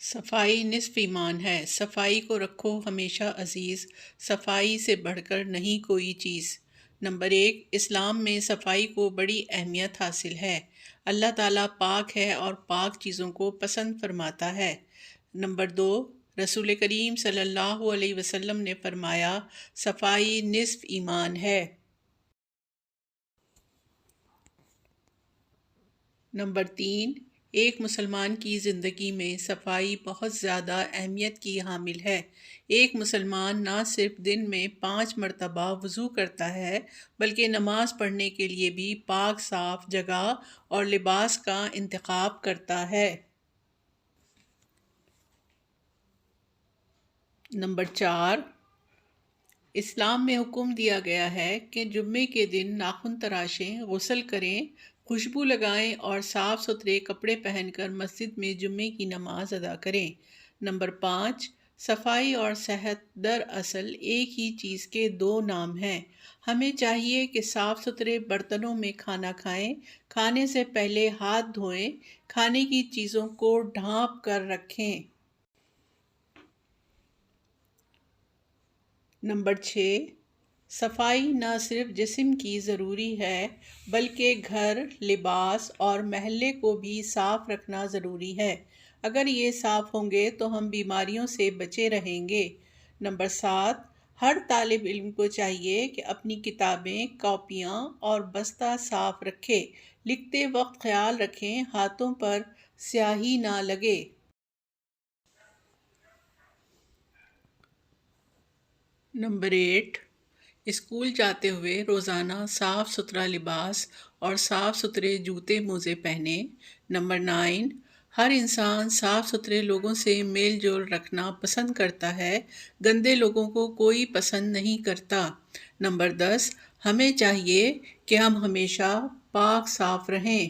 صفائی نصف ایمان ہے۔ صفائی کو رکھو ہمیشہ عزیز، صفائی سے بڑھ کر نہیں کوئی چیز۔ نمبر 1، اسلام میں صفائی کو بڑی اہمیت حاصل ہے۔ اللہ تعالیٰ پاک ہے اور پاک چیزوں کو پسند فرماتا ہے۔ نمبر 2، رسول کریم صلی اللہ علیہ وسلم نے فرمایا، صفائی نصف ایمان ہے۔ نمبر 3، ایک مسلمان کی زندگی میں صفائی بہت زیادہ اہمیت کی حامل ہے۔ ایک مسلمان نہ صرف دن میں 5 مرتبہ وضو کرتا ہے بلکہ نماز پڑھنے کے لیے بھی پاک صاف جگہ اور لباس کا انتخاب کرتا ہے۔ نمبر 4، اسلام میں حکم دیا گیا ہے کہ جمعے کے دن ناخن تراشیں، غسل کریں، خوشبو لگائیں اور صاف ستھرے کپڑے پہن کر مسجد میں جمعے کی نماز ادا کریں۔ نمبر 5، صفائی اور صحت دراصل ایک ہی چیز کے 2 نام ہیں۔ ہمیں چاہیے کہ صاف ستھرے برتنوں میں کھانا کھائیں، کھانے سے پہلے ہاتھ دھوئیں، کھانے کی چیزوں کو ڈھانپ کر رکھیں۔ نمبر 6، صفائی نہ صرف جسم کی ضروری ہے بلکہ گھر، لباس اور محلے کو بھی صاف رکھنا ضروری ہے۔ اگر یہ صاف ہوں گے تو ہم بیماریوں سے بچے رہیں گے۔ نمبر 7، ہر طالب علم کو چاہیے کہ اپنی کتابیں، کاپیاں اور بستہ صاف رکھے۔ لکھتے وقت خیال رکھیں ہاتھوں پر سیاہی نہ لگے۔ نمبر 8، اسکول جاتے ہوئے روزانہ صاف ستھرا لباس اور صاف ستھرے جوتے موزے پہنیں۔ نمبر 9، ہر انسان صاف ستھرے لوگوں سے میل جول رکھنا پسند کرتا ہے، گندے لوگوں کو کوئی پسند نہیں کرتا۔ نمبر 10، ہمیں چاہیے کہ ہم ہمیشہ پاک صاف رہیں۔